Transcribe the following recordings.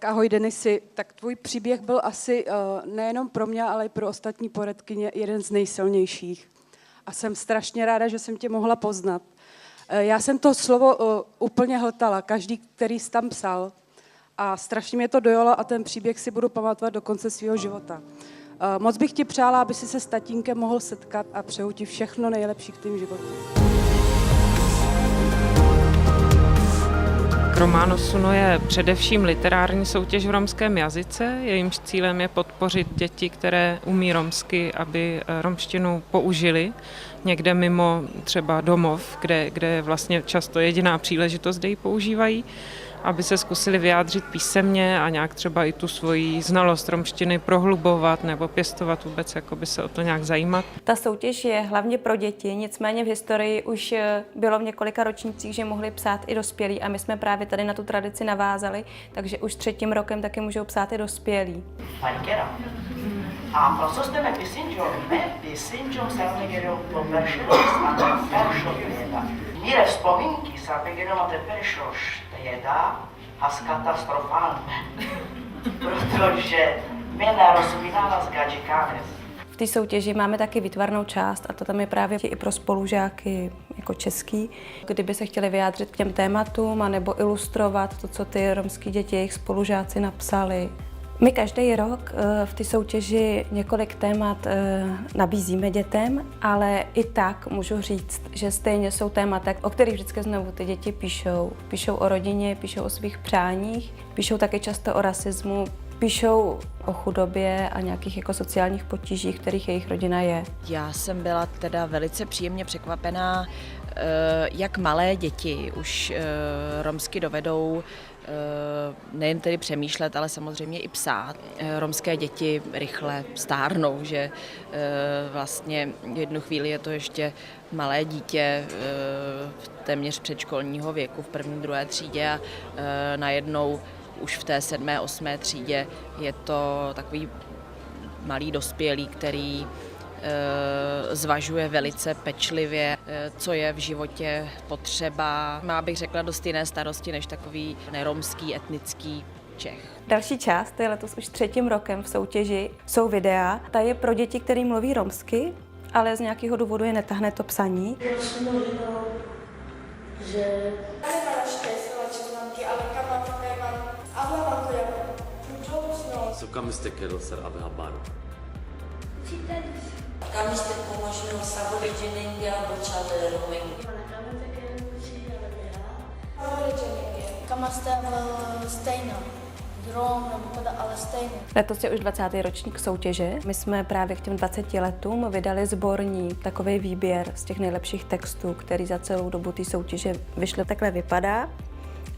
Ahoj Denisi, tak tvůj příběh byl asi nejenom pro mě, ale i pro ostatní poradkyně jeden z nejsilnějších. A jsem strašně ráda, že jsem tě mohla poznat. Já jsem to slovo úplně hltala, každý, který jsi tam psal. A strašně mě to dojalo a ten příběh si budu pamatovat do konce svého života. Moc bych ti přála, aby si se s tatínkem mohl setkat a přeju ti všechno nejlepší v tvém životě. Romano Suno je především literární soutěž v romském jazyce. Jejímž cílem je podpořit děti, které umí romsky, aby romštinu použili někde mimo třeba domov, kde je vlastně často jediná příležitost, kde ji používají, aby se zkusili vyjádřit písemně a nějak třeba i tu svoji znalost romštiny prohlubovat nebo pěstovat vůbec, jakoby se o to nějak zajímat. Ta soutěž je hlavně pro děti, nicméně v historii už bylo v několika ročnících, že mohli psát i dospělí a my jsme právě tady na tu tradici navázali, takže už 3. rokem taky můžou psát i dospělí. A prosto ste me pisinčom sa negeril po peršo trieda. Mire vzpomínky sa negeril te peršo trieda a skatastrofálne, protože mena rozumínala z gadžikanes. V té soutěži máme taky výtvarnou část a to tam je právě i pro spolužáky jako český, kdyby se chtěli vyjádřit k těm tématům anebo ilustrovat to, co ty romský děti, jejich spolužáci napsali. My každý rok v té soutěži několik témat nabízíme dětem, ale i tak můžu říct, že stejně jsou témata, o kterých vždycky znovu ty děti píšou. Píšou o rodině, píšou o svých přáních, píšou taky často o rasismu, píšou o chudobě a nějakých jako sociálních potížích, kterých jejich rodina je. Já jsem byla teda velice příjemně překvapená, jak malé děti už romsky dovedou nejen tedy přemýšlet, ale samozřejmě i psát. Romské děti rychle stárnou, že vlastně v jednu chvíli je to ještě malé dítě téměř předškolního věku v 1., 2. třídě a najednou už v té 7., 8. třídě je to takový malý dospělý, který zvažuje velice pečlivě, co je v životě potřeba. Má, bych řekla, dost jiné starosti než takový neromský, etnický Čech. Další část, to je letos už 3. rokem v soutěži, jsou videa. Ta je pro děti, které mluví romsky, ale z nějakého důvodu je netahne to psaní. Letos je už 20. ročník soutěže. My jsme právě k těm 20 letům vydali sborník, takový výběr z těch nejlepších textů, který za celou dobu té soutěže vyšly. Takhle vypadá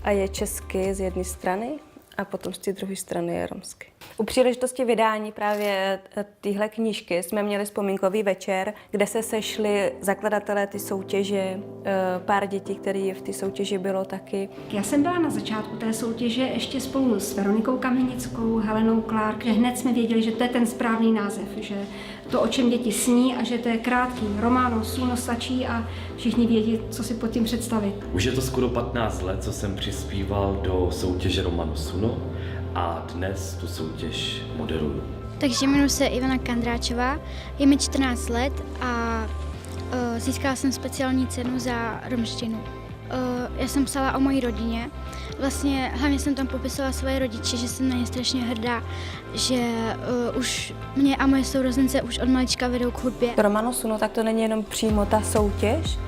a je česky z jedné strany a potom z té druhé strany je romsky. U příležitosti vydání právě téhle knížky jsme měli vzpomínkový večer, kde se sešli zakladatelé ty soutěže, pár dětí, které v té soutěži bylo taky. Já jsem byla na začátku té soutěže ještě spolu s Veronikou Kamenickou, Helenou Clark, že hned jsme věděli, že to je ten správný název, že to, o čem děti sní a že to je krátký. Romano Suno stačí a všichni vědí, co si pod tím představit. Už je to skoro 15 let, co jsem přispíval do soutěže Romano Suno a dnes tu soutěž moderuju. Takže jmenuji se Ivana Kandráčová, je mi 14 let a získala jsem speciální cenu za romštinu. Já jsem psala o mojí rodině. Vlastně hlavně jsem tam popisovala svoje rodiče, že jsem na ně strašně hrdá, že už mě a moje sourozence už od malička vedou k hudbě. Romano Suno, tak to není jenom přímo ta soutěž,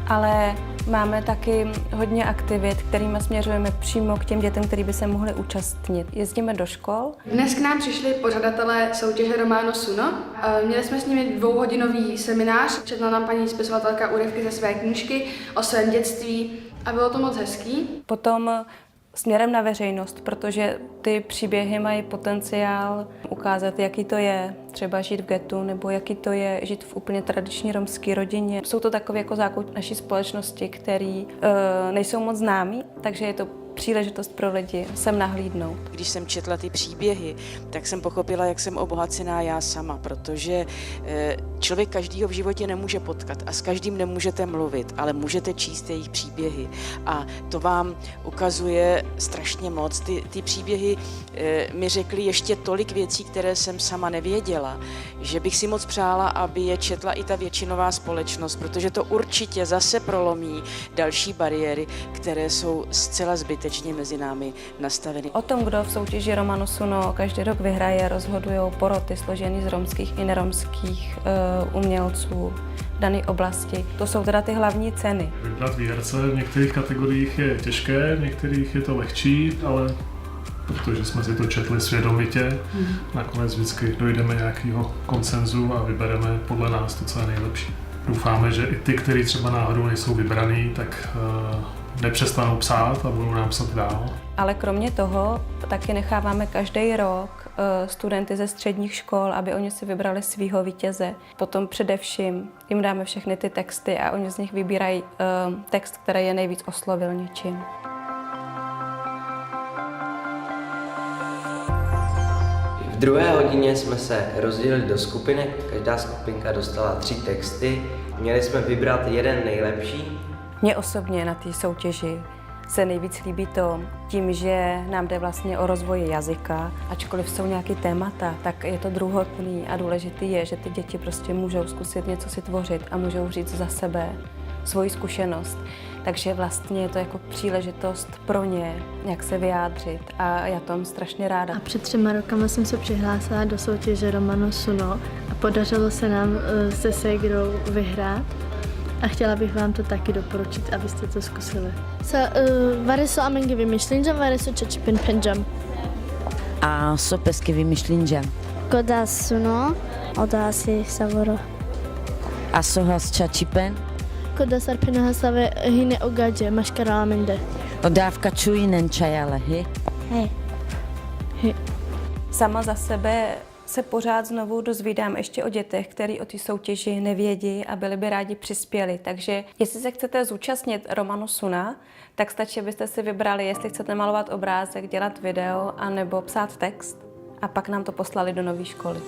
ale máme taky hodně aktivit, kterými směřujeme přímo k těm dětem, který by se mohli účastnit. Jezdíme do škol. Dnes k nám přišli pořadatelé soutěže Romano Suno. Měli jsme s nimi 2hodinový seminář, četla nám paní spisovatelka úryvky ze své knížky o svém dětství a bylo to moc hezký. Potom směrem na veřejnost, protože ty příběhy mají potenciál ukázat, jaký to je třeba žít v ghettu, nebo jaký to je žít v úplně tradiční romské rodině. Jsou to takové jako zákout naší společnosti, který nejsou moc známí, takže je to příležitost pro lidi sem nahlídnout. Když jsem četla ty příběhy, tak jsem pochopila, jak jsem obohacená já sama, protože člověk každýho v životě nemůže potkat a s každým nemůžete mluvit, ale můžete číst jejich příběhy a to vám ukazuje strašně moc. Ty příběhy mi řekly ještě tolik věcí, které jsem sama nevěděla, že bych si moc přála, aby je četla i ta většinová společnost, protože to určitě zase prolomí další bariéry, které jsou zcela zbytečně mezi námi nastaveny. O tom, kdo v soutěži Romano Suno každý rok vyhraje, rozhodují poroty složený z romských i neromských umělců v dané oblasti. To jsou teda ty hlavní ceny. Vybrat výherce v některých kategoriích je těžké, v některých je to lehčí, ale protože jsme si to četli svědomitě, nakonec vždycky dojdeme nějakého konsenzu a vybereme podle nás to, co je nejlepší. Doufáme, že i ty, kteří třeba náhodou nejsou vybraný, tak nepřestanou psát a budou nám psát dál. Ale kromě toho taky necháváme každý rok studenty ze středních škol, aby oni si vybrali svýho vítěze. Potom především jim dáme všechny ty texty a oni z nich vybírají text, který je nejvíc oslovil něčím. V druhé hodině jsme se rozdělili do skupinek, každá skupinka dostala 3 texty. Měli jsme vybrat jeden nejlepší. Mně osobně na té soutěži se nejvíc líbí to tím, že nám jde vlastně o rozvoj jazyka. Ačkoliv jsou nějaké témata, tak je to druhotný a důležitý je, že ty děti prostě můžou zkusit něco si tvořit a můžou říct za sebe svoji zkušenost. Takže vlastně je to jako příležitost pro ně, jak se vyjádřit a já to mám strašně ráda. A před 3 rokama jsem se přihlásila do soutěže Romano Suno a podařilo se nám se ségrou vyhrát. A chtěla bych vám to taky doporučit, abyste to zkusili. Variso amengi vymyšlinjam, variso čačipin penjam. A sopeski vymyšlinjam. Koda suno, odasi savoro. A sohas čačipen. Koda sarpina hasave hine ogadje, maškara amende. Odávka čujinen čajale, hi? Hej. Sama za sebe se pořád znovu dozvídám ještě o dětech, který o té soutěži nevědí a byli by rádi přispěli. Takže jestli se chcete zúčastnit Romano Suna, tak stačí, abyste si vybrali, jestli chcete malovat obrázek, dělat video, anebo psát text a pak nám to poslali do nové školy.